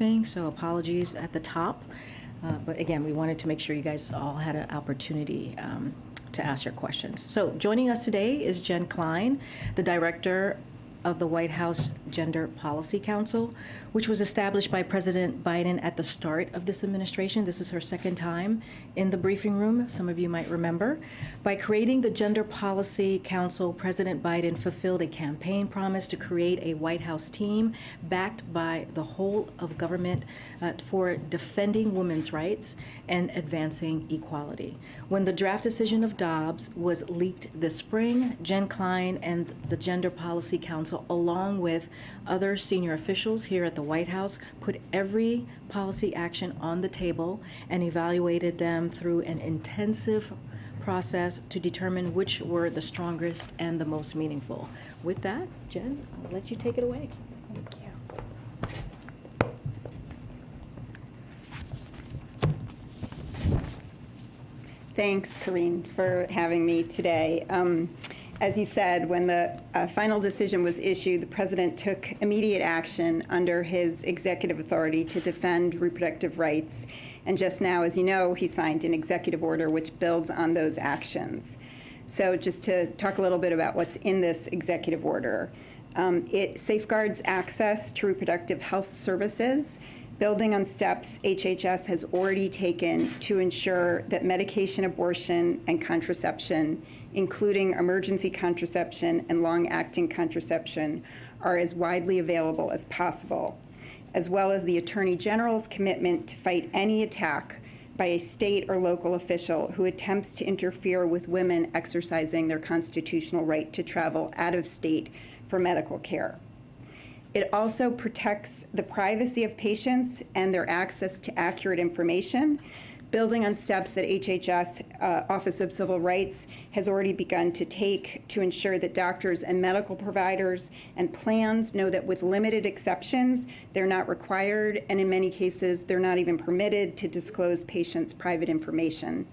thing, so apologies at the top. But again, we wanted to make sure you guys all had an opportunity to ask your questions. So joining us today is Jen Klein, the Director of the White House Gender Policy Council, which was established by President Biden at the start of this administration. This is her second time in the briefing room, some of you might remember. By creating the Gender Policy Council, President Biden fulfilled a campaign promise to create a White House team backed by the whole of government for defending women's rights and advancing equality. When the draft decision of Dobbs was leaked this spring, Jen Klein and the Gender Policy Council, along with other senior officials here at the White House, put every policy action on the table and evaluated them through an intensive process to determine which were the strongest and the most meaningful. With that, Jen, I'll let you take it away. Thank you. Thanks, Karine, for having me today. As you said, when the final decision was issued, the president took immediate action under his executive authority to defend reproductive rights. And just now, as you know, he signed an executive order which builds on those actions. So just to talk a little bit about what's in this executive order. It safeguards access to reproductive health services, building on steps HHS has already taken to ensure that medication abortion and contraception, including emergency contraception and long-acting contraception, are as widely available as possible, as well as the Attorney General's commitment to fight any attack by a state or local official who attempts to interfere with women exercising their constitutional right to travel out of state for medical care. It also protects the privacy of patients and their access to accurate information, building on steps that HHS, Office of Civil Rights, has already begun to take to ensure that doctors and medical providers and plans know that with limited exceptions, they're not required, and in many cases, they're not even permitted to disclose patients' private information.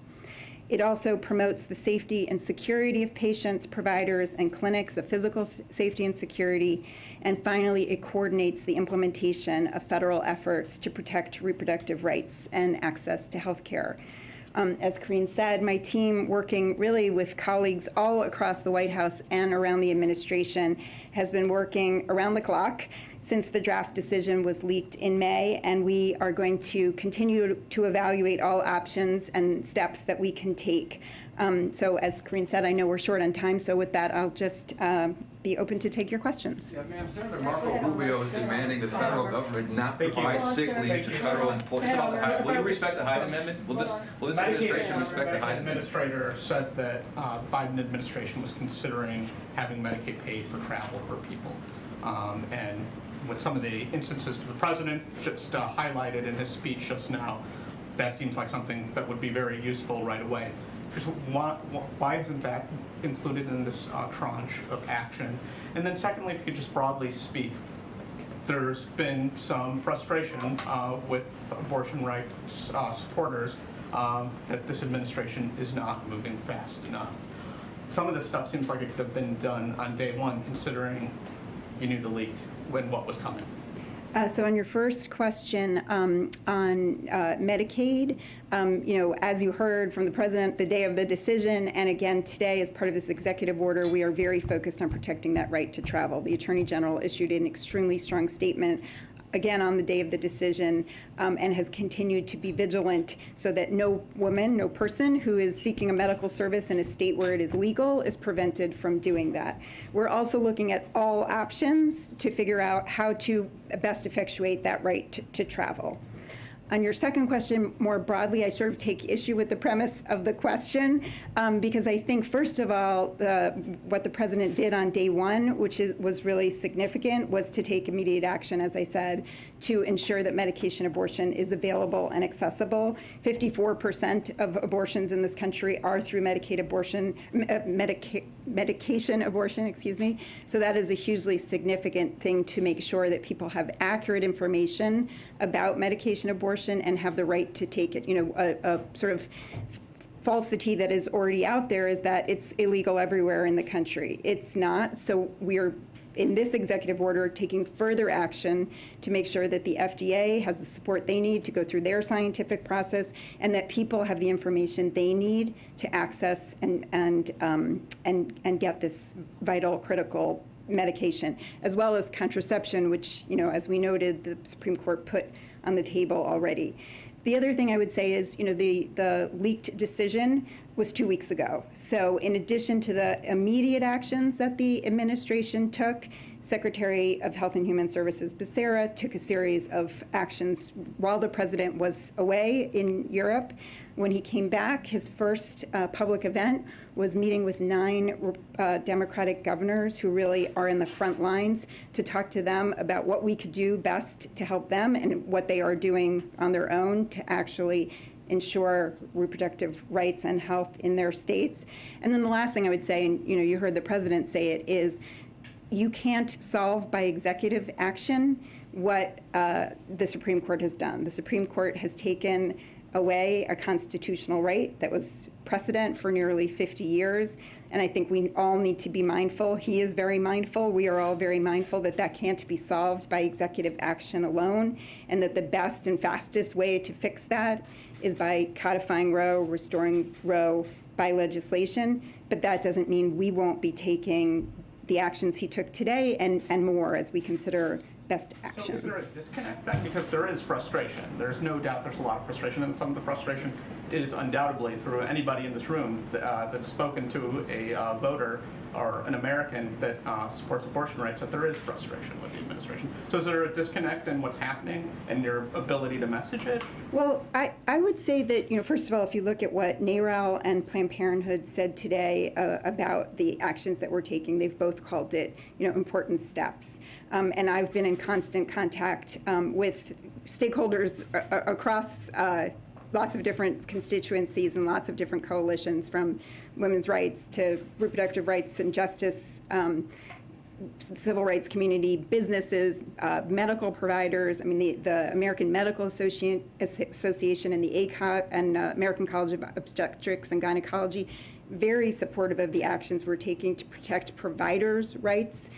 It also promotes the safety and security of patients, providers, and clinics, the physical safety and security. And finally, it coordinates the implementation of federal efforts to protect reproductive rights and access to health care. As Karine said, my team, working really with colleagues all across the White House and around the administration, has been working around the clock since the draft decision was leaked in May, and we are going to continue to evaluate all options and steps that we can take. So as Karine said, I know we're short on time, so with that, I'll just be open to take your questions. Yeah, ma'am, Senator Marco Rubio is demanding the federal government not provide sick leave to federal employees. Will you respect the Hyde Amendment? Will this administration respect the Hyde Amendment? The administrator said that Biden administration was considering having Medicaid paid for travel for people. And with some of the instances the president just highlighted in his speech just now, that seems like something that would be very useful right away. Why isn't that included in this tranche of action? And then secondly, if you could just broadly speak, there's been some frustration with abortion rights supporters that this administration is not moving fast enough. Some of this stuff seems like it could have been done on day one, considering you knew the leak when what was coming. So on your first question on Medicaid, as you heard from the president the day of the decision, and again today as part of this executive order, we are very focused on protecting that right to travel. The Attorney General issued an extremely strong statement again on the day of the decision, and has continued to be vigilant so that no woman, no person who is seeking a medical service in a state where it is legal is prevented from doing that. We're also looking at all options to figure out how to best effectuate that right to travel. On your second question, more broadly, I sort of take issue with the premise of the question because I think, first of all, what the president did on day one, which was really significant, was to take immediate action, as I said, to ensure that medication abortion is available and accessible. 54% of abortions in this country are through medication abortion, So that is a hugely significant thing to make sure that people have accurate information about medication abortion and have the right to take it. A sort of falsity that is already out there is that it's illegal everywhere in the country. It's not. So we're in this executive order, taking further action to make sure that the FDA has the support they need to go through their scientific process, and that people have the information they need to access and get this vital, critical medication, as well as contraception, which, as we noted, the Supreme Court put on the table already. The other thing I would say is, the leaked decision was 2 weeks ago. So in addition to the immediate actions that the administration took, Secretary of Health and Human Services Becerra took a series of actions while the president was away in Europe. When he came back, his first public event was meeting with 9 Democratic governors who really are in the front lines to talk to them about what we could do best to help them and what they are doing on their own to actually ensure reproductive rights and health in their states. And then the last thing I would say, and you heard the president say it, is you can't solve by executive action what the Supreme Court has done. The Supreme Court has taken away a constitutional right that was precedent for nearly 50 years. And I think we all need to be mindful. He is very mindful. We are all very mindful that that can't be solved by executive action alone, and that the best and fastest way to fix that is by codifying Roe, restoring Roe by legislation. But that doesn't mean we won't be taking the actions he took today and more as we consider best actions. So is there a disconnect then? Because there is frustration. There's no doubt there's a lot of frustration, and some of the frustration is undoubtedly through anybody in this room that's spoken to a voter or an American that supports abortion rights, that there is frustration with the administration. So is there a disconnect in what's happening and your ability to message it? Well, I would say that, first of all, if you look at what NARAL and Planned Parenthood said today about the actions that we're taking, they've both called it, important steps. And I've been in constant contact with stakeholders across lots of different constituencies and lots of different coalitions, from women's rights to reproductive rights and justice, civil rights community, businesses, medical providers. I mean, the American Medical Association and the ACOT and American College of Obstetrics and Gynecology, very supportive of the actions we're taking to protect providers' rights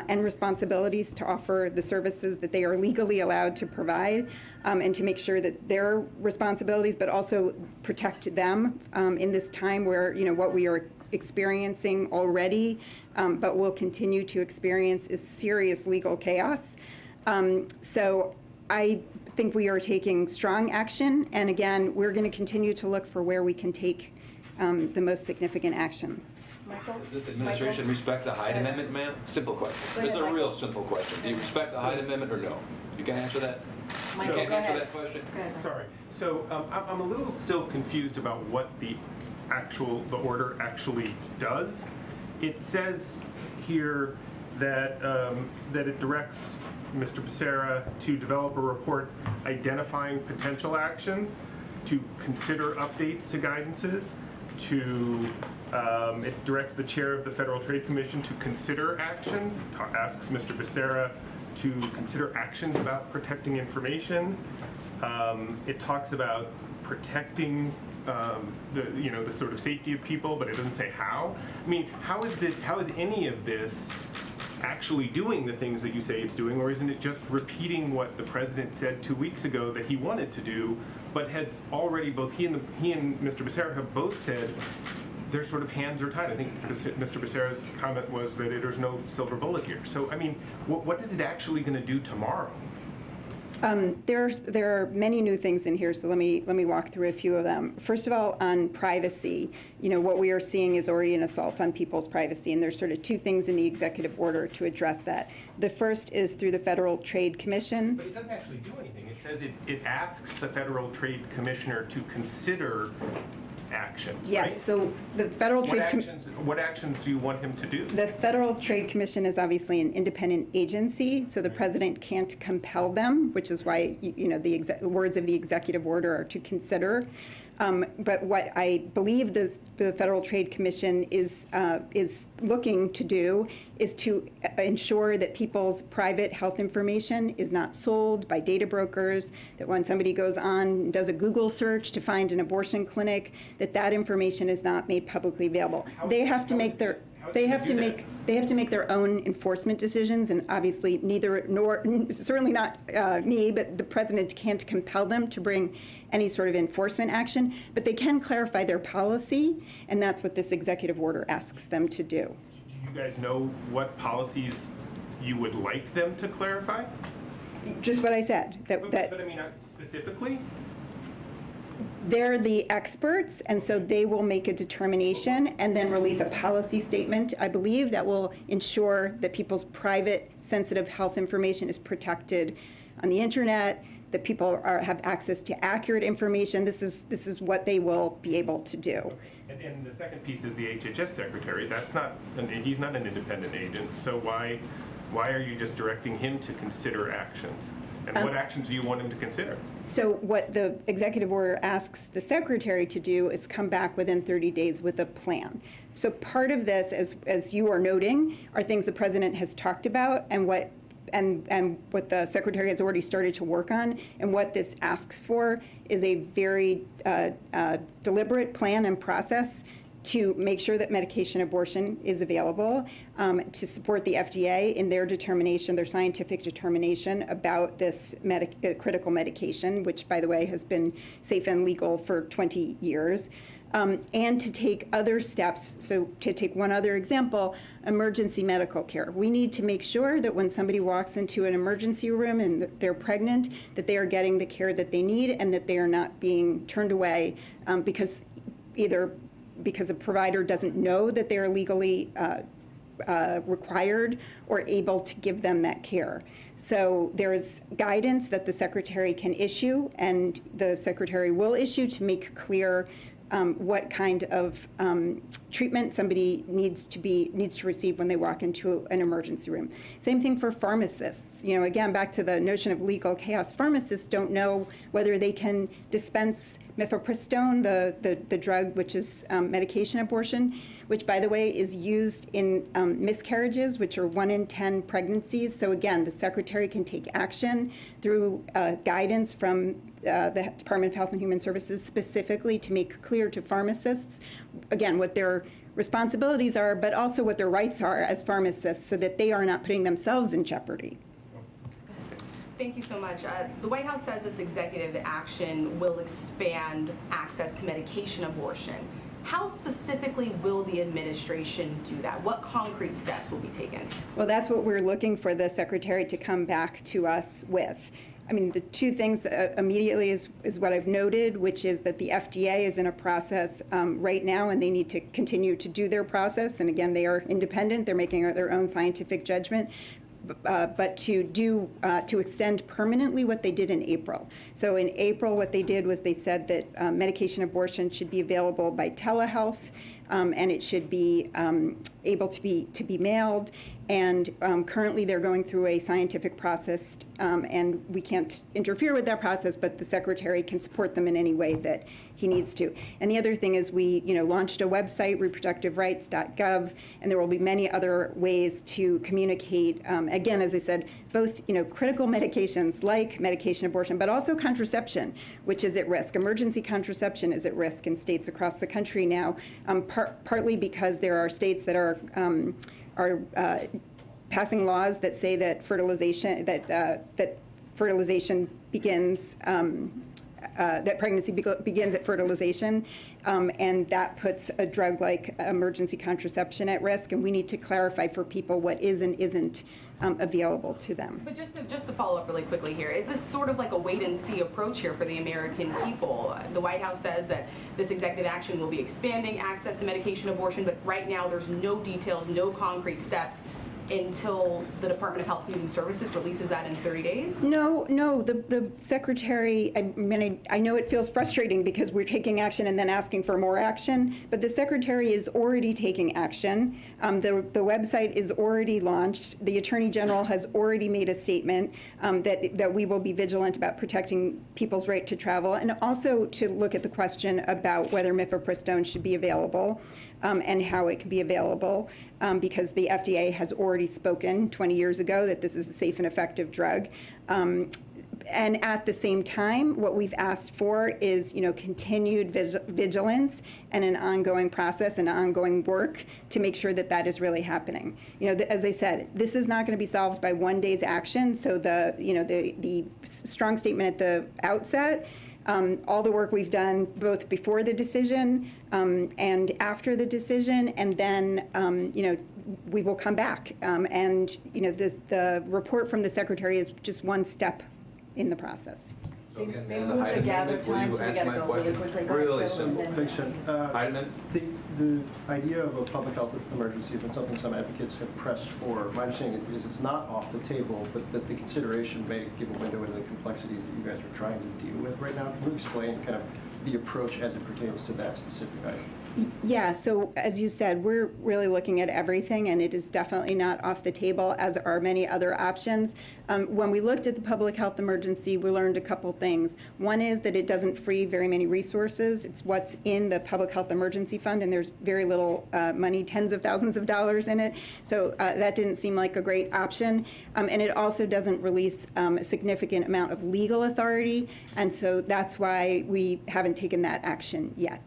and responsibilities to offer the services that they are legally allowed to provide, and to make sure that their responsibilities, but also protect them in this time where, what we are experiencing already, but will continue to experience, is serious legal chaos. So I think we are taking strong action, and again, we're going to continue to look for where we can take the most significant actions. Michael? Does this administration respect the Hyde Amendment, ma'am? Simple question. This is a real simple question. Do you respect the Hyde Amendment or no? You can answer that? Michael, You can't go answer ahead. that question? Sorry. So I'm a little still confused about what the order actually does. It says here that it directs Mr. Becerra to develop a report identifying potential actions, to consider updates to guidances, it directs the chair of the Federal Trade Commission to consider actions. It asks Mr. Becerra to consider actions about protecting information. It talks about protecting the sort of safety of people, but it doesn't say how. I mean, how is any of this actually doing the things that you say it's doing, or isn't it just repeating what the president said 2 weeks ago that he wanted to do, but has already, both he and Mr. Becerra have both said their sort of hands are tied. I think Mr. Becerra's comment was that there's no silver bullet here. So, I mean, what is it actually going to do tomorrow? There are many new things in here, so let me walk through a few of them. First of all, on privacy, what we are seeing is already an assault on people's privacy, and there's sort of 2 things in the executive order to address that. The first is through the Federal Trade Commission. But it doesn't actually do anything. It says it asks the Federal Trade Commissioner to consider actions. Yes, right? so the Federal Trade What actions do you want him to do? The Federal Trade Commission is obviously an independent agency, so the president can't compel them, which is why the words of the executive order are to consider. But what I believe the Federal Trade Commission is looking to do is to ensure that people's private health information is not sold by data brokers, that when somebody goes on and does a Google search to find an abortion clinic, that information is not made publicly available. They have to make their... They have to make their own enforcement decisions, and obviously certainly not me, but the president can't compel them to bring any sort of enforcement action, but they can clarify their policy, and that's what this executive order asks them to do. Do you guys know what policies you would like them to clarify? Just what I said. But I mean, specifically? They're the experts, and so they will make a determination and then release a policy statement, I believe, that will ensure that people's private, sensitive health information is protected on the internet, that people have access to accurate information. This is what they will be able to do. And the second piece is the HHS secretary. He's not an independent agent, so why are you just directing him to consider actions? And what actions do you want him to consider? So what the executive order asks the secretary to do is come back within 30 days with a plan. So part of this, as you are noting, are things the president has talked about and what the secretary has already started to work on. And what this asks for is a very deliberate plan and process to make sure that medication abortion is available, to support the FDA in their determination, their scientific determination about this critical medication, which, by the way, has been safe and legal for 20 years, and to take other steps. So to take one other example, emergency medical care. We need to make sure that when somebody walks into an emergency room and they're pregnant, that they are getting the care that they need and that they are not being turned away because a provider doesn't know that they're legally required or able to give them that care. So there's guidance that the secretary can issue, and the secretary will issue to make clear what kind of treatment somebody needs to receive when they walk into an emergency room. Same thing for pharmacists. You know, again, back to the notion of legal chaos. Pharmacists don't know whether they can dispense mifepristone, the drug which is medication abortion, which, by the way, is used in miscarriages, which are 1 in 10 pregnancies. So again, the secretary can take action through guidance from the Department of Health and Human Services specifically to make clear to pharmacists, again, what their responsibilities are, but also what their rights are as pharmacists so that they are not putting themselves in jeopardy. Thank you so much. The White House says this executive action will expand access to medication abortion. How specifically will the administration do that? What concrete steps will be taken? Well, that's what we're looking for the secretary to come back to us with. I mean, the two things immediately is what I've noted, which is that the FDA is in a process right now, and they need to continue to do their process. And again, they are independent. They're making their own scientific judgment. But to extend permanently what they did in April. So in April, what they did was they said that medication abortion should be available by telehealth, and it should be able to be mailed. And currently, they're going through a scientific process, and we can't interfere with that process, but the secretary can support them in any way that he needs to. And the other thing is we launched a website, reproductiverights.gov, and there will be many other ways to communicate, again, as I said, both critical medications like medication abortion, but also contraception, which is at risk. Emergency contraception is at risk in states across the country now, partly because there are states that are passing laws that say that fertilization begins, that pregnancy begins at fertilization, and that puts a drug like emergency contraception at risk. And we need to clarify for people what is and isn't available to them. But just to follow up really quickly here, is this sort of like a wait-and-see approach here for the American people? The White House says that this executive action will be expanding access to medication abortion, but right now there's no details, no concrete steps until the Department of Health and Human Services releases that in 30 days? No, the secretary, I know it feels frustrating because we're taking action and then asking for more action, but the secretary is already taking action. The website is already launched. The Attorney General has already made a statement that we will be vigilant about protecting people's right to travel, and also to look at the question about whether mifepristone should be available and how it can be available, because the FDA has already spoken 20 years ago that this is a safe and effective drug. And at the same time, what we've asked for is, continued vigilance and an ongoing process and ongoing work to make sure that that is really happening. As I said, this is not going to be solved by one day's action. So the strong statement at the outset, all the work we've done both before the decision and after the decision, and then we will come back. The report from the Secretary is just one step in the process. So again, the Hyde Amendment, will you answer my question? Really simple. Hyde Amendment? The idea of a public health emergency has been something some advocates have pressed for. My understanding is it's not off the table, but that the consideration may give a window into the complexities that you guys are trying to deal with right now. Can you explain kind of the approach as it pertains to that specific item? Yeah, so as you said, we're really looking at everything, and it is definitely not off the table, as are many other options. When we looked at the public health emergency, we learned a couple things. One is that it doesn't free very many resources. It's what's in the public health emergency fund, and there's very little money, tens of thousands of dollars in it. So that didn't seem like a great option. And it also doesn't release a significant amount of legal authority, and so that's why we haven't taken that action yet.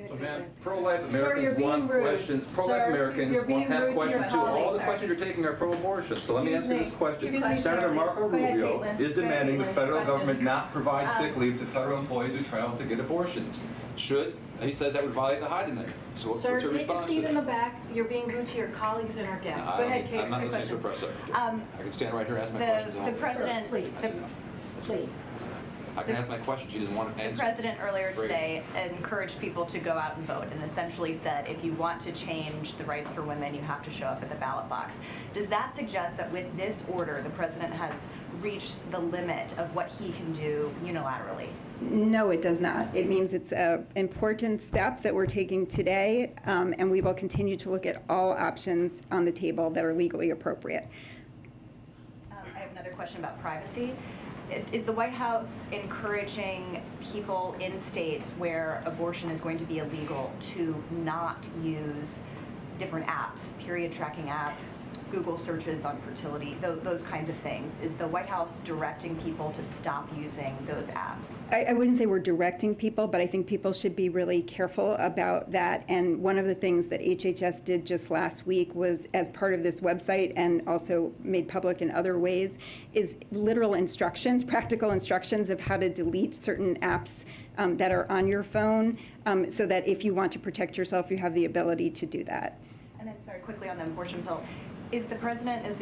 So, man, pro-life Americans want questions. Pro-life Americans have questions too. All the questions you're taking are pro-abortion. So let me ask you this question. Senator Marco Rubio is demanding the federal government not provide sick leave to federal employees who travel to get abortions. He says that would violate the Hyde Amendment. So what's your response? Sir, take a seat in the back. You're being rude to your colleagues and our guests. Go ahead, Kate. I'm not listening to the press secretary. I can stand right here and ask my questions. The president, please. Please. I can ask my question. She doesn't want to answer. The president earlier today encouraged people to go out and vote and essentially said, if you want to change the rights for women, you have to show up at the ballot box. Does that suggest that with this order, the president has reached the limit of what he can do unilaterally? No, it does not. It means it's an important step that we're taking today, and we will continue to look at all options on the table that are legally appropriate. I have another question about privacy. Is the White House encouraging people in states where abortion is going to be illegal to not use different apps, period tracking apps, Google searches on fertility, those kinds of things? Is the White House directing people to stop using those apps? I wouldn't say we're directing people, but I think people should be really careful about that. And one of the things that HHS did just last week was, as part of this website and also made public in other ways, is literal instructions, practical instructions of how to delete certain apps that are on your phone, so that if you want to protect yourself, you have the ability to do that. And then, sorry, quickly on the abortion pill. Is the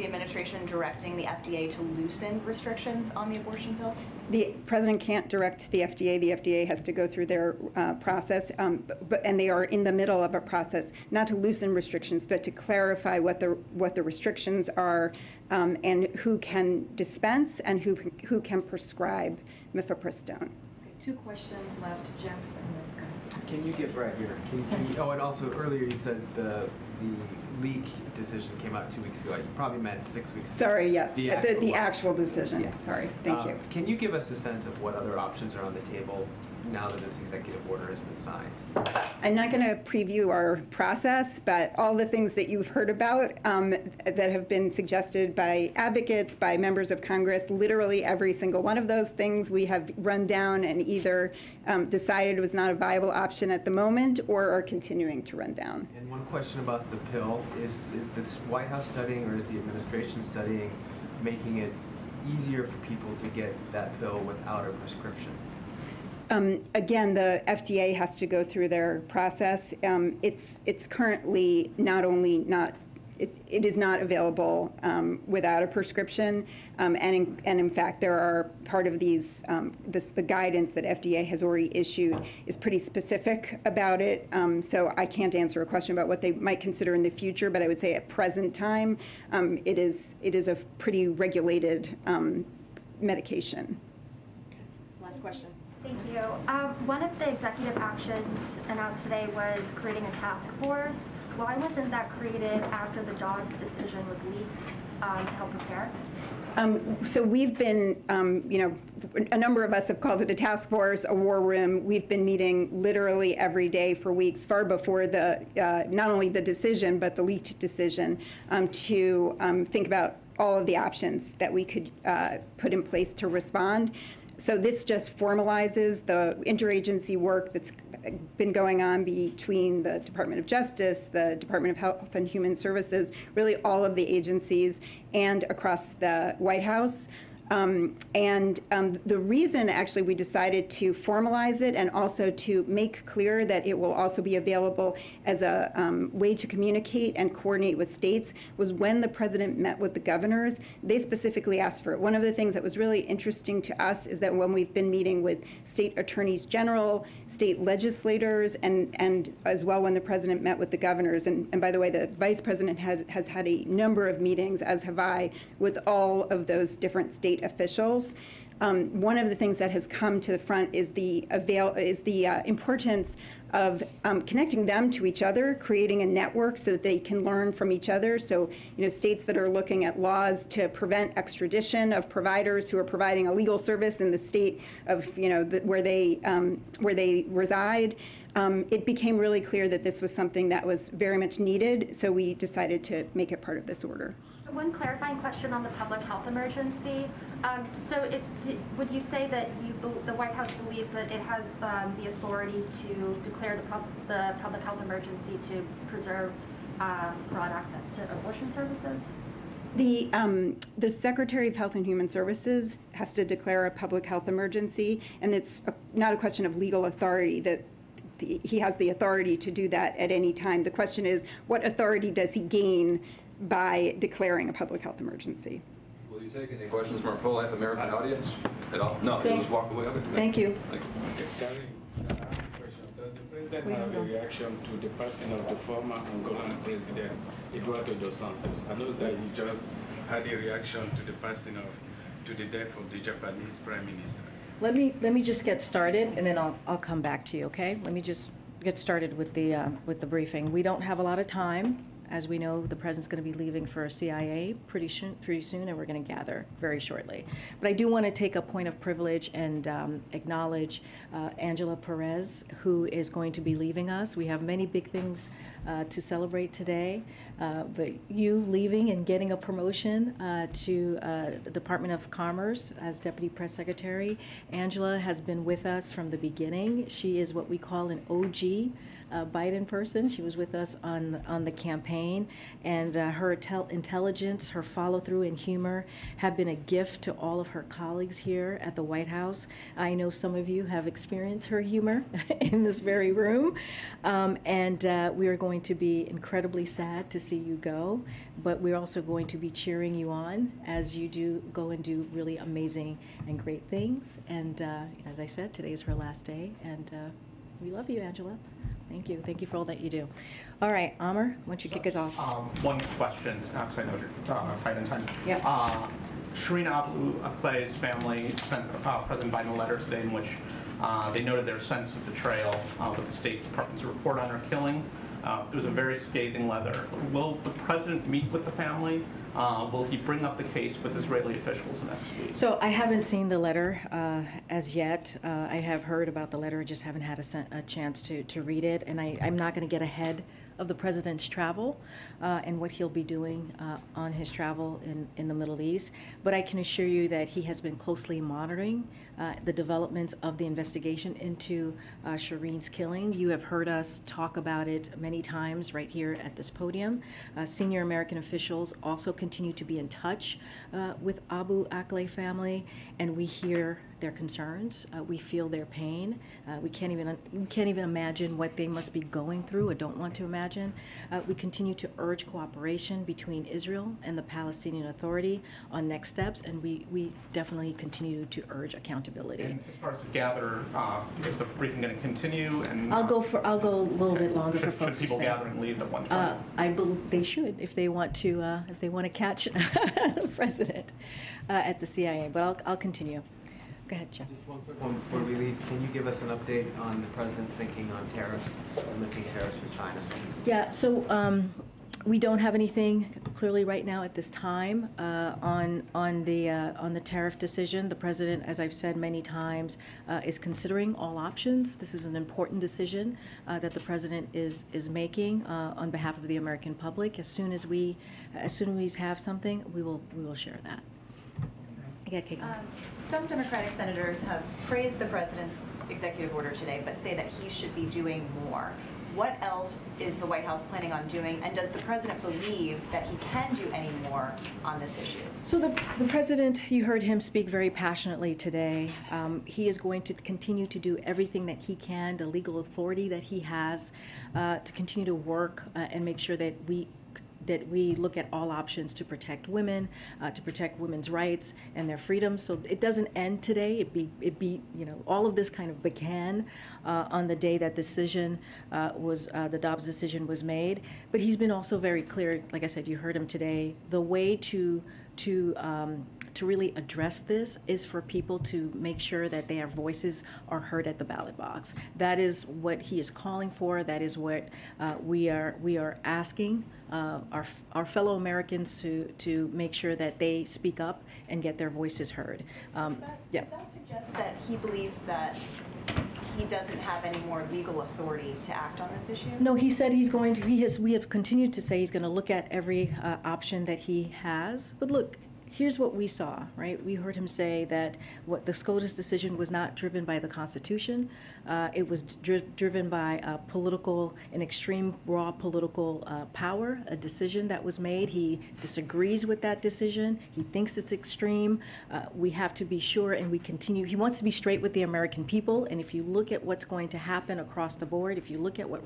administration directing the FDA to loosen restrictions on the abortion pill? The president can't direct the FDA. The FDA has to go through their process, and they are in the middle of a process, not to loosen restrictions, but to clarify what the restrictions are, and who can dispense and who can prescribe mifepristone. Okay, 2 questions left, Jeff. Can you get right here? Oh, and also earlier you said the leak decision came out 2 weeks ago. You probably meant 6 weeks ago. Sorry, yes, the actual decision. Yeah. Sorry, thank you. Can you give us a sense of what other options are on the table now that this executive order has been signed? I'm not going to preview our process, but all the things that you've heard about that have been suggested by advocates, by members of Congress, literally every single one of those things we have run down and either decided was not a viable option at the moment or are continuing to run down. And one question about the pill, is this White House studying or is the administration studying making it easier for people to get that pill without a prescription? Again, the FDA has to go through their process. It's currently it is not available without a prescription, and in fact, there are part of these the guidance that FDA has already issued is pretty specific about it. So I can't answer a question about what they might consider in the future, but I would say at present time, it is a pretty regulated medication. Last question. Thank you. One of the executive actions announced today was creating a task force. Why wasn't that created after the Dobbs decision was leaked to help prepare? So we've been, a number of us have called it a task force, a war room. We've been meeting literally every day for weeks, far before the not only the decision, but the leaked decision, to think about all of the options that we could put in place to respond. So this just formalizes the interagency work that's been going on between the Department of Justice, the Department of Health and Human Services, really all of the agencies, and across the White House. The reason actually we decided to formalize it and also to make clear that it will also be available as a way to communicate and coordinate with states was when the president met with the governors, they specifically asked for it. One of the things that was really interesting to us is that when we've been meeting with state attorneys general, state legislators, and as well when the president met with the governors, and by the way, the vice president has had a number of meetings, as have I, with all of those different state officials. One of the things that has come to the front is the importance of connecting them to each other, creating a network so that they can learn from each other. So, states that are looking at laws to prevent extradition of providers who are providing a legal service in the state of, where they reside. It became really clear that this was something that was very much needed, so we decided to make it part of this order. One clarifying question on the public health emergency. Would you say that the White House believes that it has the authority to declare the public health emergency to preserve broad access to abortion services? The Secretary of Health and Human Services has to declare a public health emergency, and it's not a question of legal authority that he has the authority to do that at any time. The question is, what authority does he gain by declaring a public health emergency? Will you take any questions from our pro-life American audience at all? No, you just walk away. Okay. Thank you. Karine, I have a question. Does the president have a reaction to the passing of the former Angolan president, Eduardo dos Santos? I know that he just had a reaction to the to the death of the Japanese prime minister. Let me just get started, and then I'll come back to you. Okay? Let me just get started with the briefing. We don't have a lot of time. As we know, the president's going to be leaving for CIA pretty soon, and we're going to gather very shortly. But I do want to take a point of privilege and acknowledge Angela Perez, who is going to be leaving us. We have many big things to celebrate today, but you leaving and getting a promotion to the Department of Commerce as Deputy Press Secretary. Angela has been with us from the beginning. She is what we call an OG Biden person. She was with us on the campaign, and her intelligence, her follow-through, and humor have been a gift to all of her colleagues here at the White House. I know some of you have experienced her humor in this very room, and we are going to be incredibly sad to see you go, but we're also going to be cheering you on as you go and do really amazing and great things. And as I said, today is her last day, and we love you, Angela. Thank you. Thank you for all that you do. All right, Amr, why don't you kick us off? One question, because I know you're tight in time. Yeah. Shireen Abu Akleh's family sent President Biden a letter today in which they noted their sense of betrayal with the State Department's report on her killing. It was a very scathing letter. Will the president meet with the family? Will he bring up the case with Israeli officials next week? So I haven't seen the letter as yet. I have heard about the letter, just haven't had a chance to read it. And I'm not going to get ahead of the president's travel and what he'll be doing on his travel in the Middle East. But I can assure you that he has been closely monitoring the developments of the investigation into Shireen's killing. You have heard us talk about it many times right here at this podium. Senior American officials also continue to be in touch with Abu Akleh family, and we hear their concerns. We feel their pain. We can't even imagine what they must be going through or don't want to imagine. We continue to urge cooperation between Israel and the Palestinian Authority on next steps, and we definitely continue to urge accountability. And as far as the gather, is the briefing going to continue? And I'll go a little bit longer for folks. Should people gather and leave at 1:20? I believe they should if they want to catch the president at the CIA. But I'll continue. Go ahead, Jeff. Just one quick one before we leave. Can you give us an update on the president's thinking on tariffs, lifting tariffs for China? Yeah, so We don't have anything clearly right now at this time on the tariff decision. The president, as I've said many times, is considering all options. This is an important decision that the president is making on behalf of the American public. As soon as we have something, we will share that. Yeah, Kate. Some Democratic senators have praised the president's executive order today, but say that he should be doing more. What else is the White House planning on doing, and does the president believe that he can do any more on this issue? So the president, you heard him speak very passionately today. He is going to continue to do everything that he can, the legal authority that he has, to continue to work and make sure that we look at all options to protect women, to protect women's rights and their freedoms. So it doesn't end today. All of this kind of began on the day that the Dobbs decision was made. But he's been also very clear. Like I said, you heard him today. The way to really address this is for people to make sure that their voices are heard at the ballot box. That is what he is calling for. That is what we are asking our fellow Americans to make sure that they speak up and get their voices heard. Does that suggest that he believes that he doesn't have any more legal authority to act on this issue? No, he said he's going to. We have continued to say he's going to look at every option that he has. But look, here's what we saw, right? We heard him say that what the SCOTUS decision was not driven by the Constitution. It was driven by an extreme raw political power, a decision that was made. He disagrees with that decision. He thinks it's extreme. We have to be sure, and we continue. He wants to be straight with the American people, and if you look at what's going to happen across the board, if you look at what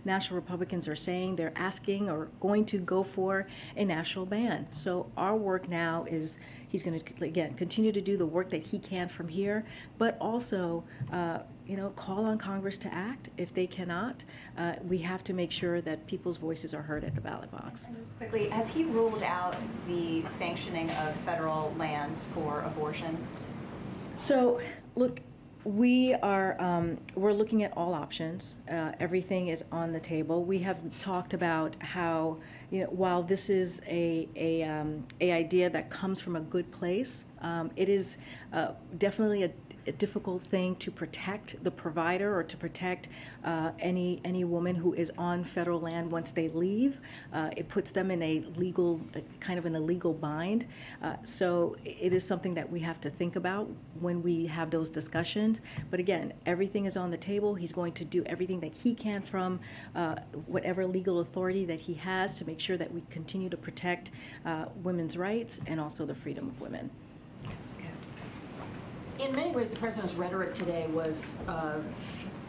national Republicans are saying, they're asking or going to go for a national ban. So our work now is he's going to, again, continue to do the work that he can from here, but also call on Congress to act. If they cannot, we have to make sure that people's voices are heard at the ballot box. And just quickly, has he ruled out the sanctioning of federal lands for abortion? So, look, we're looking at all options. Everything is on the table. We have talked about how, while this is a idea that comes from a good place, it is definitely a difficult thing to protect the provider or to protect any woman who is on federal land once they leave. It puts them in a legal bind. So it is something that we have to think about when we have those discussions. But again, everything is on the table. He's going to do everything that he can from whatever legal authority that he has to make sure that we continue to protect women's rights and also the freedom of women. In many ways, the president's rhetoric today was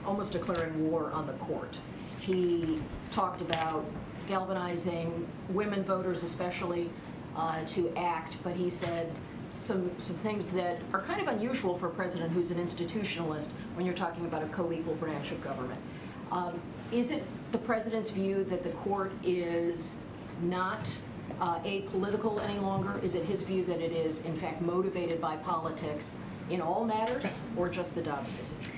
almost declaring war on the court. He talked about galvanizing women voters especially to act, but he said some things that are kind of unusual for a president who's an institutionalist when you're talking about a co-equal branch of government. Is it the president's view that the court is not apolitical any longer? Is it his view that it is, in fact, motivated by politics in all matters, or just the Dobbs decision?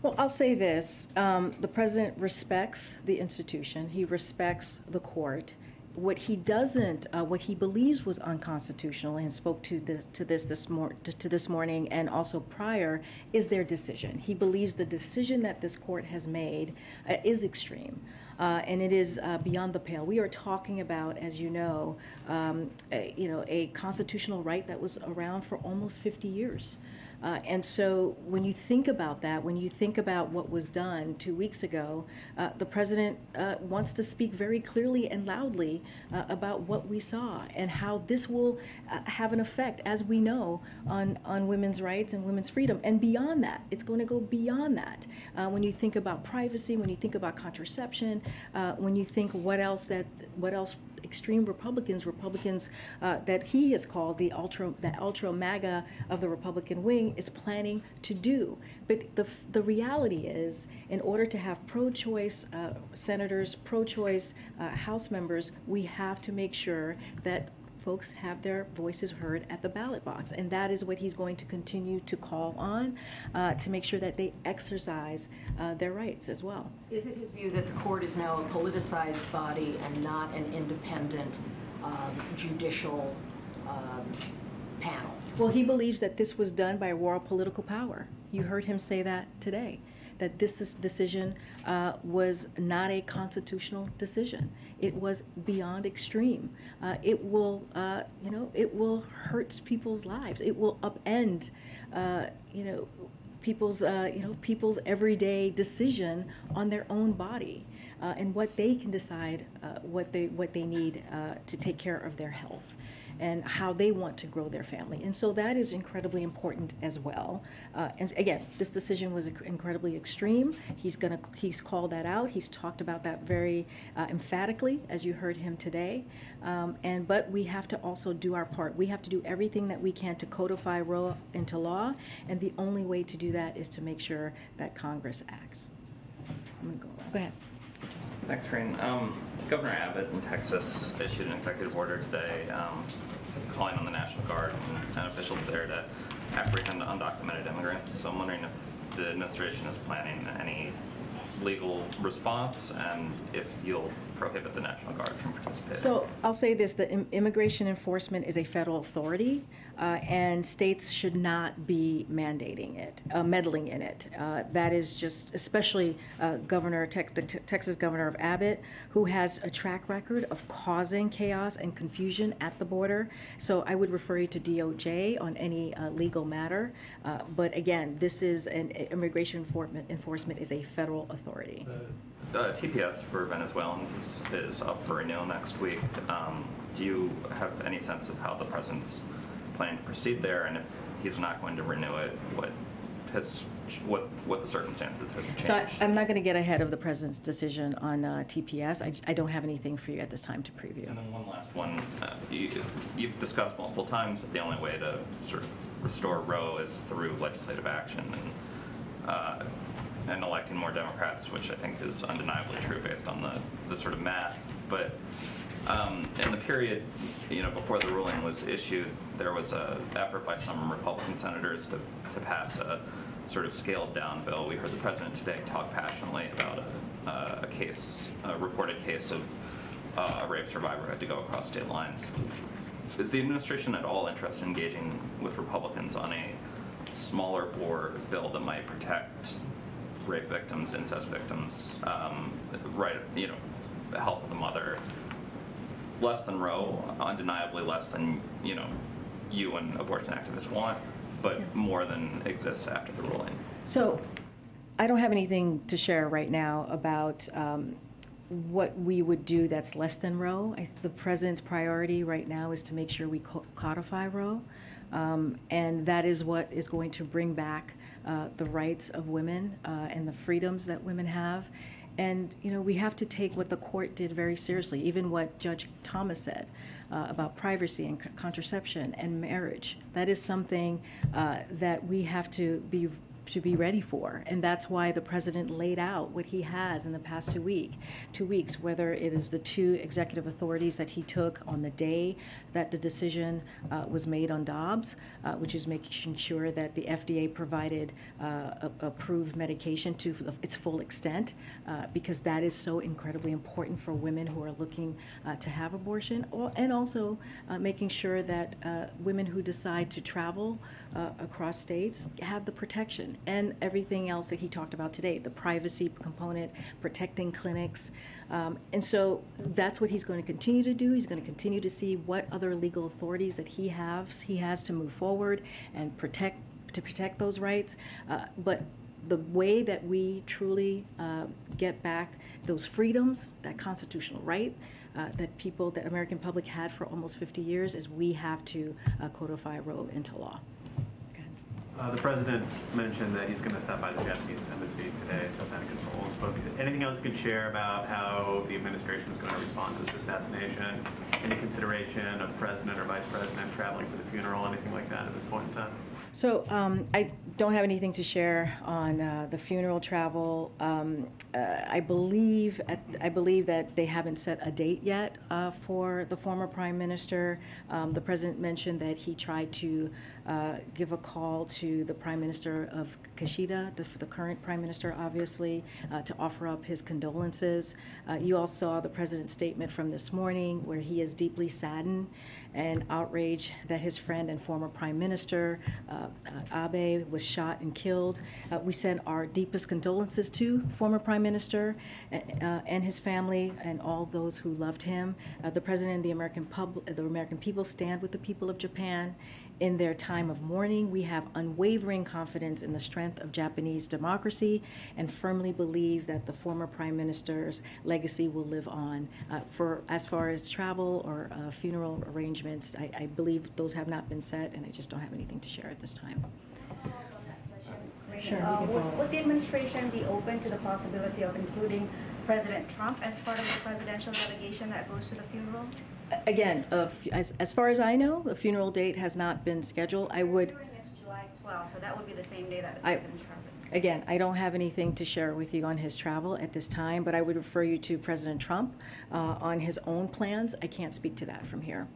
Well, I'll say this. The president respects the institution. He respects the court. What he believes was unconstitutional, and spoke to this morning and also prior, is their decision. He believes the decision that this court has made is extreme. And it is beyond the pale. We are talking about, as you know, a constitutional right that was around for almost 50 years. And so when you think about that, when you think about what was done 2 weeks ago, the president wants to speak very clearly and loudly about what we saw and how this will have an effect, as we know, on women's rights and women's freedom. And beyond that, it's going to go beyond that. When you think about privacy, when you think about contraception, when you think what else extreme Republicans that he has called the ultra MAGA of the Republican wing is planning to do. But the reality is, in order to have pro-choice senators, pro-choice House members, we have to make sure that folks have their voices heard at the ballot box. And that is what he's going to continue to call on to make sure that they exercise their rights as well. Is it his view that the court is now a politicized body and not an independent judicial panel? Well, he believes that this was done by raw political power. You heard him say that today, that this decision was not a constitutional decision. It was beyond extreme. It will, it will hurt people's lives. It will upend, people's everyday decision on their own body and what they can decide, what they need to take care of their health and how they want to grow their family. And so that is incredibly important as well. And again, this decision was incredibly extreme. He's called that out. He's talked about that very emphatically, as you heard him today. But we have to also do our part. We have to do everything that we can to codify Roe into law, and the only way to do that is to make sure that Congress acts. I'm going to go ahead. Thanks, Karine. Governor Abbott in Texas issued an executive order today calling on the National Guard and officials there to apprehend undocumented immigrants. So I'm wondering if the administration is planning any legal response and if you'll prohibit the National Guard from participating. So I'll say this, the immigration enforcement is a federal authority and states should not be mandating it, meddling in it. That is just, especially the Texas Governor Abbott, who has a track record of causing chaos and confusion at the border. So I would refer you to DOJ on any legal matter. But again, this is immigration enforcement is a federal authority. TPS for Venezuelans is up for renewal next week. Do you have any sense of how the president's planning to proceed there, and if he's not going to renew it, what the circumstances have changed? So I'm not going to get ahead of the president's decision on TPS. I don't have anything for you at this time to preview. And then one last one. You've discussed multiple times that the only way to sort of restore Roe is through legislative action and electing more Democrats, which I think is undeniably true based on the sort of math. But in the period, before the ruling was issued, there was an effort by some Republican senators to pass a sort of scaled down bill. We heard the president today talk passionately about a reported case of a rape survivor who had to go across state lines. Is the administration at all interested in engaging with Republicans on a smaller bore bill that might protect rape victims, incest victims, the health of the mother, less than Roe, undeniably less than you and abortion activists want, but more than exists after the ruling? So I don't have anything to share right now about what we would do that's less than Roe. The president's priority right now is to make sure we codify Roe, and that is what is going to bring back the rights of women and the freedoms that women have. And, we have to take what the court did very seriously, even what Judge Thomas said about privacy and contraception and marriage. That is something that we have to be ready for. And that's why the president laid out what he has in the past 2 weeks, whether it is the 2 executive authorities that he took on the day that the decision was made on Dobbs, which is making sure that the FDA provided approved medication to its full extent, because that is so incredibly important for women who are looking to have abortion, and also making sure that women who decide to travel across states have the protection and everything else that he talked about today, the privacy component, protecting clinics. And so that's what he's going to continue to do. He's going to continue to see what other legal authorities that he has to move forward and protect those rights. But the way that we truly get back those freedoms, that constitutional right that American public had for almost 50 years, is we have to codify Roe into law. The president mentioned that he's going to stop by the Japanese embassy today to sign a condolences book. Anything else you could share about how the administration is going to respond to this assassination? Any consideration of president or vice president traveling for the funeral, anything like that at this point in time? So I don't have anything to share on the funeral travel. I believe that they haven't set a date yet for the former Prime Minister. The President mentioned that he tried to give a call to the Prime Minister of Kashida, the current Prime Minister, obviously, to offer up his condolences. You all saw the President's statement from this morning where he is deeply saddened and outraged that his friend and former Prime Minister, Abe, was shot and killed. We send our deepest condolences to former Prime Minister and his family and all those who loved him. The President and the American people stand with the people of Japan in their time of mourning. We have unwavering confidence in the strength of Japanese democracy and firmly believe that the former Prime Minister's legacy will live on. As far as travel or funeral arrangements, I believe those have not been set, and I just don't have anything to share at this time. Sure. Would the administration be open to the possibility of including President Trump as part of the presidential delegation that goes to the funeral? Again, as far as I know, the funeral date has not been scheduled. I would. It's July 12th, so that would be the same day that the president's traveling. Again, I don't have anything to share with you on his travel at this time, but I would refer you to President Trump on his own plans. I can't speak to that from here.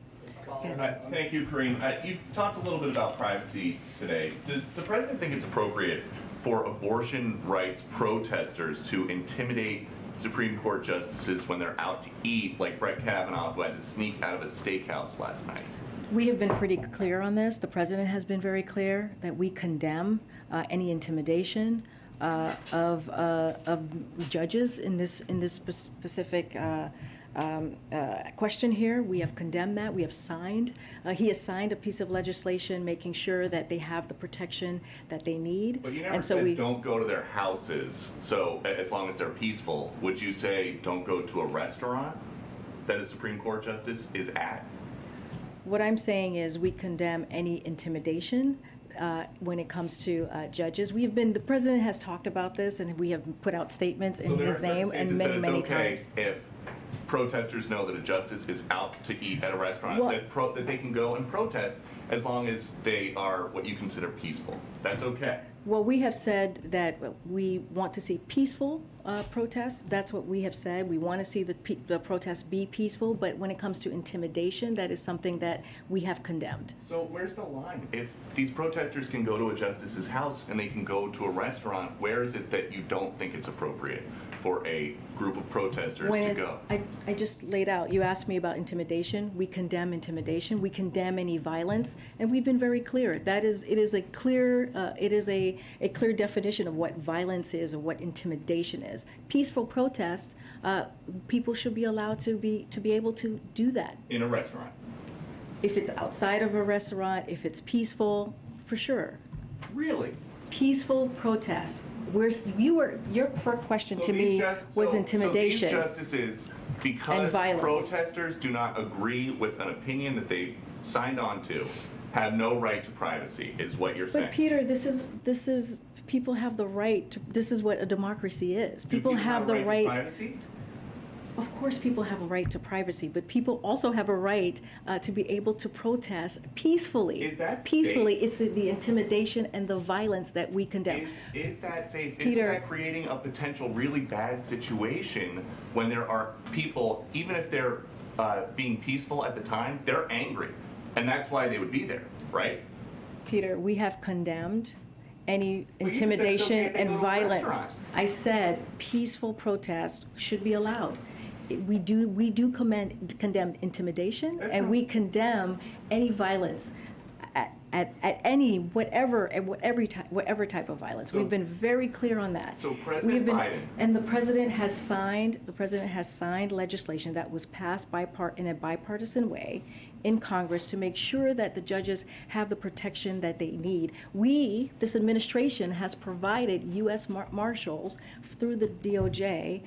Thank you, Karine. You've talked a little bit about privacy today. Does the president think it's appropriate for abortion rights protesters to intimidate Supreme Court justices when they're out to eat, like Brett Kavanaugh, who had to sneak out of a steakhouse last night? We have been pretty clear on this. The president has been very clear that we condemn any intimidation of judges in this specific question here. We have condemned that. We have signed. He has signed a piece of legislation making sure that they have the protection that they need. But you never said don't go to their houses. So as long as they're peaceful, would you say don't go to a restaurant that a Supreme Court justice is at? What I'm saying is we condemn any intimidation when it comes to judges. The president has talked about this, and we have put out statements in his name and many times. If protesters know that a justice is out to eat at a restaurant, that they can go and protest as long as they are what you consider peaceful. That's okay. Well, we have said that we want to see peaceful protests. That's what we have said. We want to see the protests be peaceful, but when it comes to intimidation, that is something that we have condemned. So where's the line? If these protesters can go to a justice's house and they can go to a restaurant, where is it that you don't think it's appropriate for a group of protesters to go? I just laid out, you asked me about intimidation. We condemn intimidation. We condemn any violence, and we've been very clear. It is a clear definition of what violence is or what intimidation is. Peaceful protest, people should be allowed to be able to do that. In a restaurant? If it's outside of a restaurant, if it's peaceful, for sure. Really? Peaceful protest. Your first question to me was intimidation. So these justices, because protesters do not agree with an opinion that they signed on to, have no right to privacy, is what you're saying. But Peter, this is people have the right to, this is what a democracy is. People have the right to privacy? Of course people have a right to privacy, but people also have a right to be able to protest peacefully. Is that peacefully? safe? It's the intimidation and the violence that we condemn. Is that safe? Peter, isn't that creating a potential really bad situation when there are people, even if they're being peaceful at the time, they're angry. And that's why they would be there, right? Peter, we have condemned any intimidation and violence. I said peaceful protest should be allowed. We do condemn intimidation, and we condemn any violence at any whatever type of violence. We've been very clear on that. So President Biden and the president has signed legislation that was passed in a bipartisan way in Congress to make sure that the judges have the protection that they need. This administration has provided U.S. Marshals through the DOJ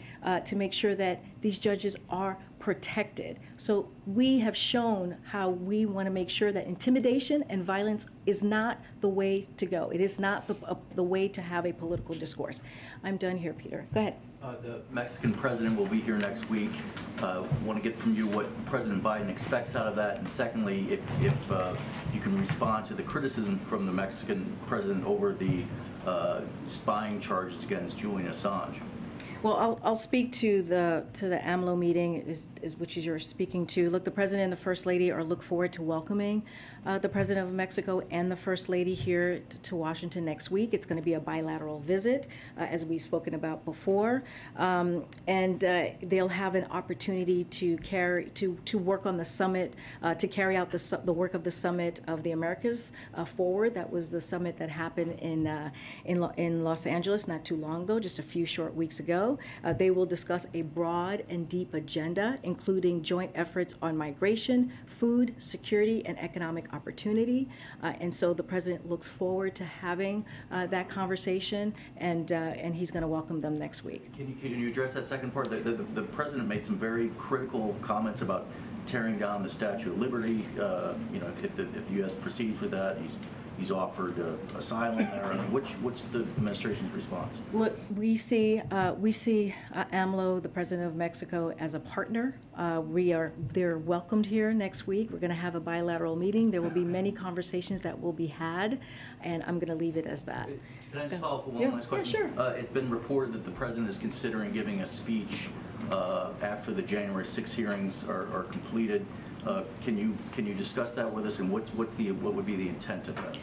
to make sure that these judges are protected. So we have shown how we want to make sure that intimidation and violence is not the way to go. It is not the way to have a political discourse. I'm done here, Peter. Go ahead. The Mexican president will be here next week. Want to get from you what President Biden expects out of that, and secondly, if you can respond to the criticism from the Mexican president over the spying charges against Julian Assange. Well, I'll speak to the AMLO meeting, which you're speaking to. Look, the president and the first lady look forward to welcoming the president of Mexico and the first lady here to Washington next week. It's going to be a bilateral visit, as we've spoken about before, and they'll have an opportunity to work on the summit, to carry out the work of the Summit of the Americas forward. That was the summit that happened in Los Angeles not too long ago, just a few short weeks ago. They will discuss a broad and deep agenda, including joint efforts on migration, food, security, and economic opportunity. And so the president looks forward to having that conversation, and he's going to welcome them next week. Can you address that second part? The president made some very critical comments about tearing down the Statue of Liberty. If the U.S. proceeds with that, he's offered asylum there. I mean, what's the administration's response? Look, we see AMLO, the president of Mexico, as a partner. They're welcomed here next week. We're going to have a bilateral meeting. There will be many conversations that will be had, and I'm going to leave it as that. Can I just follow up with one last question? Yeah, sure. It's been reported that the president is considering giving a speech after the January 6 hearings are completed. Can you discuss that with us, and what would be the intent of that?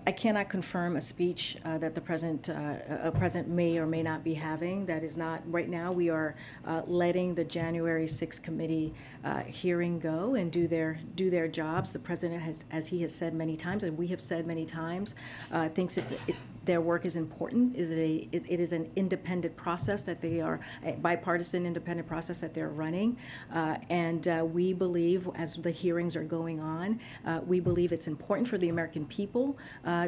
I cannot confirm a speech that the president may or may not be having. That is not right now. We are letting the January 6 committee hearing go and do their jobs. The president has, as he has said many times, and we have said many times, thinks their work is important. It is an independent process that they are, a bipartisan independent process that they're running, and we believe, as the hearings are going on, we believe it's important for the American people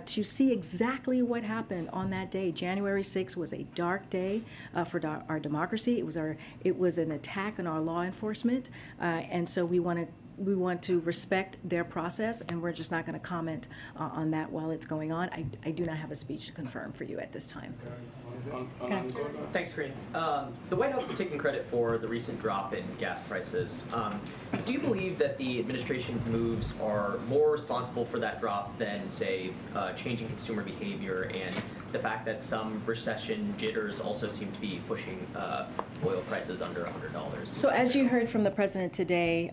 to see exactly what happened on that day. January 6th was a dark day for our democracy. It was an attack on our law enforcement, and so we want to respect their process, and we're just not going to comment on that while it's going on. I do not have a speech to confirm for you at this time. Okay. Thanks, Karine. The White House is taking credit for the recent drop in gas prices. Do you believe that the administration's moves are more responsible for that drop than, say, changing consumer behavior and the fact that some recession jitters also seem to be pushing oil prices under $100? So as you heard from the president today,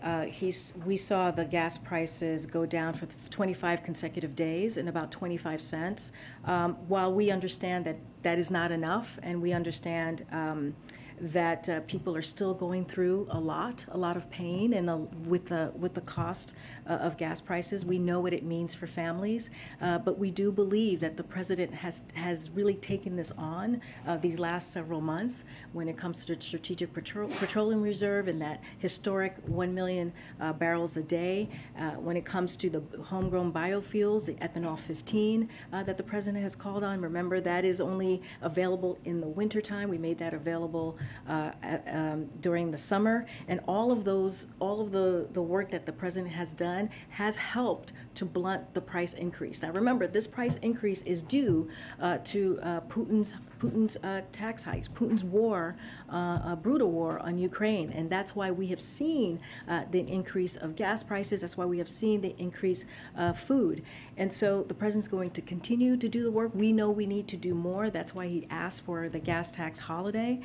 we saw the gas prices go down for 25 consecutive days in about 25 cents. While we understand that that is not enough, and we understand that people are still going through a lot of pain, and with the cost of gas prices, we know what it means for families. But we do believe that the president has really taken this on these last several months when it comes to the Strategic Petroleum Reserve and that historic 1 million barrels a day. When it comes to the homegrown biofuels, the ethanol 15 that the president has called on. Remember, that is only available in the wintertime. We made that available during the summer, and all of the work that the president has done has helped to blunt the price increase. Now remember, this price increase is due to Putin's tax hikes, Putin's war, brutal war on Ukraine, and that's why we have seen the increase of gas prices. That's why we have seen the increase of food, and so the president's going to continue to do the work. We know we need to do more. That's why he asked for the gas tax holiday,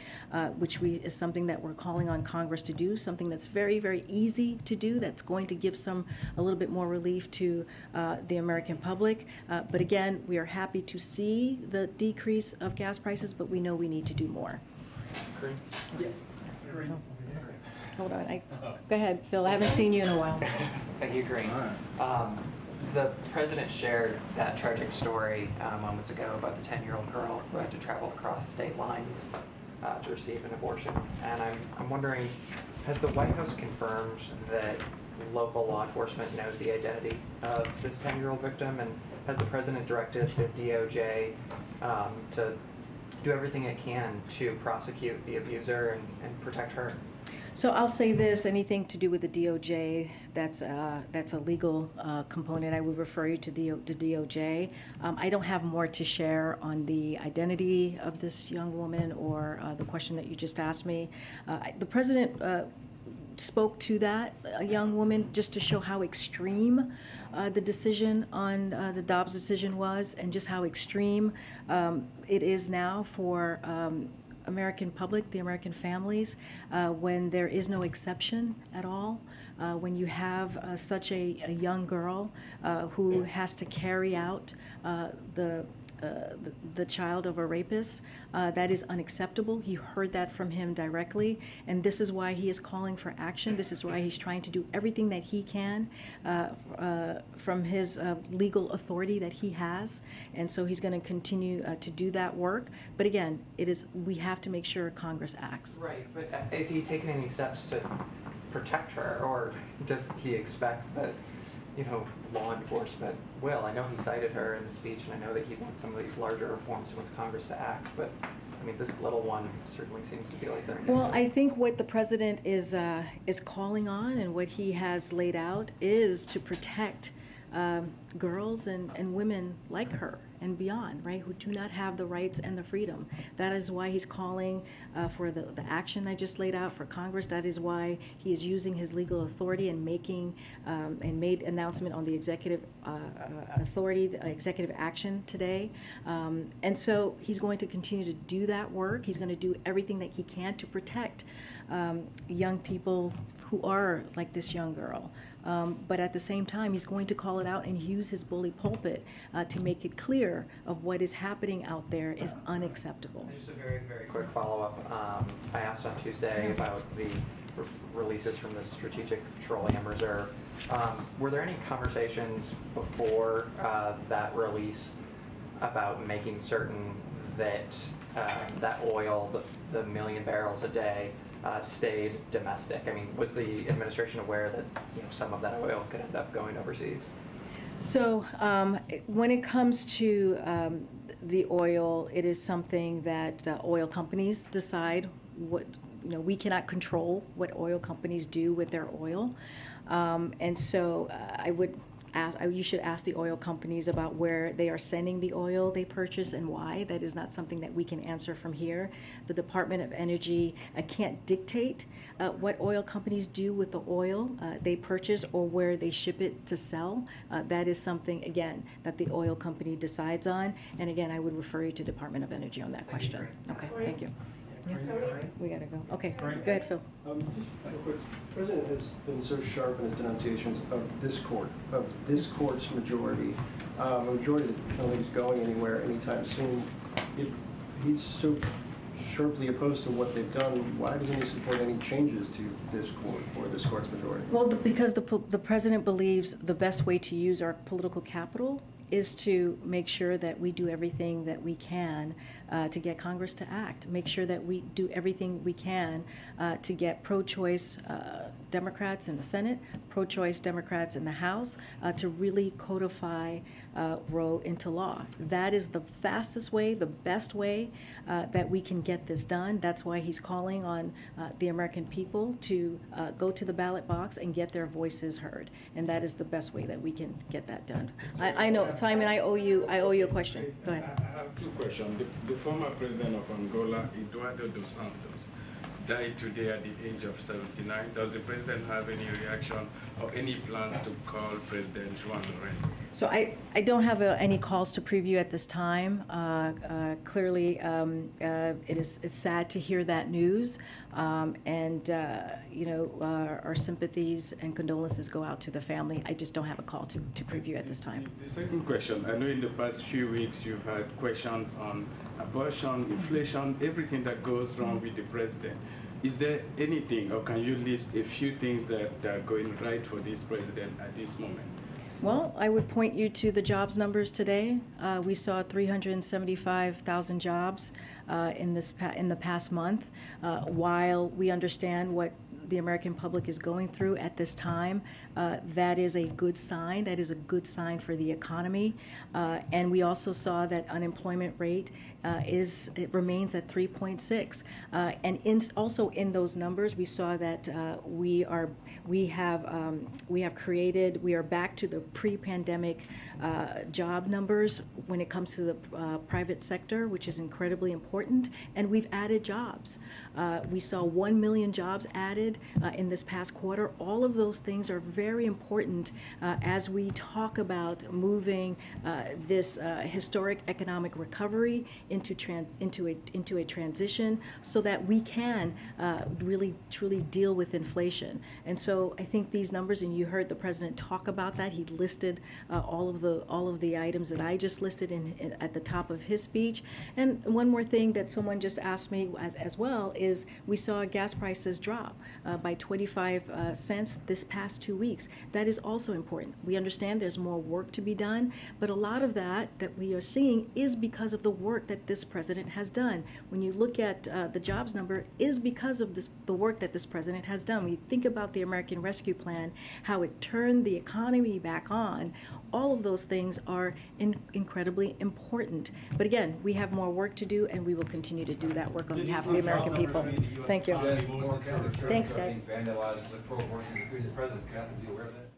which is something that we're calling on Congress to do, something that's very, very easy to do, that's going to give a little bit more relief to the American public. But again, we are happy to see the decrease of gas prices, but we know we need to do more. Yeah. Hold on. Go ahead, Phil. I haven't seen you in a while. Thank you, Karine. The president shared that tragic story moments ago about the 10-year-old girl who had to travel across state lines to receive an abortion. And I'm wondering, has the White House confirmed that local law enforcement knows the identity of this 10-year-old victim? And has the president directed the DOJ to do everything it can to prosecute the abuser and protect her? So I'll say this, anything to do with the DOJ, that's a legal component. I would refer you to the DOJ. I don't have more to share on the identity of this young woman or the question that you just asked me. The president spoke to that young woman just to show how extreme the decision on the Dobbs decision was, and just how extreme it is now for American public, the American families, when there is no exception at all, when you have such a young girl who has to carry out the child of a rapist. That is unacceptable. You heard that from him directly, and this is why he is calling for action. This is why he's trying to do everything that he can from his legal authority that he has, and so he's going to continue to do that work. But again, we have to make sure Congress acts. Right, but is he taking any steps to protect her, or does he expect that law enforcement will? I know he cited her in the speech, and I know that he wants some of these larger reforms, he wants Congress to act, but I mean, this little one certainly seems to be like they're... Well, I think what the president is calling on, and what he has laid out, is to protect girls and women like her and beyond, right, who do not have the rights and the freedom. That is why he's calling for the action I just laid out for Congress. That is why he is using his legal authority and made announcement on the executive authority, the executive action today. And so he's going to continue to do that work. He's going to do everything that he can to protect young people who are like this young girl. But at the same time, he's going to call it out and use his bully pulpit to make it clear of what is happening out there is unacceptable. Just a very, very quick follow-up. I asked on Tuesday about the releases from the Strategic Petroleum Reserve. Were there any conversations before that release about making certain that that oil, the 1 million barrels a day, stayed domestic? I mean, was the administration aware that some of that oil could end up going overseas? So when it comes to the oil, it is something that oil companies decide. What we cannot control what oil companies do with their oil, and so you should ask the oil companies about where they are sending the oil they purchase and why. That is not something that we can answer from here. The Department of Energy can't dictate what oil companies do with the oil they purchase or where they ship it to sell. That is something, again, that the oil company decides on. And again, I would refer you to Department of Energy on that question. Okay, thank you. Yeah. We gotta go. Okay, go ahead, Phil. Just real quick. The president has been so sharp in his denunciations of this court's majority. A majority that I don't think is going anywhere anytime soon. If he's so sharply opposed to what they've done, why doesn't he support any changes to this court or this court's majority? Well, because the president believes the best way to use our political capital is to make sure that we do everything that we can to get Congress to act, make sure that we do everything we can to get pro-choice Democrats in the Senate, pro-choice Democrats in the House, to really codify Roe into law. That is the fastest way, the best way that we can get this done. That's why he's calling on the American people to go to the ballot box and get their voices heard. And that is the best way that we can get that done. I know, Simon, I owe you a question. Go ahead. I have two questions. The former president of Angola, Eduardo dos Santos, died today at the age of 79. Does the president have any reaction or any plans to call President Juan Lorenzo? So I don't have any calls to preview at this time. Clearly, it is sad to hear that news, and our sympathies and condolences go out to the family. I just don't have a call to preview at this time. The second question, I know in the past few weeks you've had questions on abortion, inflation, everything that goes wrong with the president. Is there anything, or can you list a few things that are going right for this president at this moment? Well, I would point you to the jobs numbers today. We saw 375,000 jobs in the past month. While we understand what the American public is going through at this time, that is a good sign. That is a good sign for the economy. And we also saw that unemployment rate it remains at 3.6. And also in those numbers, we saw that we are back to the pre-pandemic job numbers when it comes to the private sector, which is incredibly important. And we've added jobs. We saw 1 million jobs added in this past quarter. All of those things are very important as we talk about moving this historic economic recovery into a transition, so that we can really truly deal with inflation. And so I think these numbers, and you heard the president talk about that. He listed all of the items that I just listed at the top of his speech. And one more thing that someone just asked me as well is we saw gas prices drop by 25 cents this past 2 weeks. That is also important. We understand there's more work to be done, but a lot of that we are seeing is because of the work that this president has done. When you look at the jobs number, is because of the work that this president has done. When you think about the American Rescue Plan, how it turned the economy back on, all of those things are incredibly important. But again, we have more work to do, and we will continue to do that work on behalf of the American people. Thank you. Thanks, guys. Vandalized with pro-abortion. The president's cap. Is he aware of that?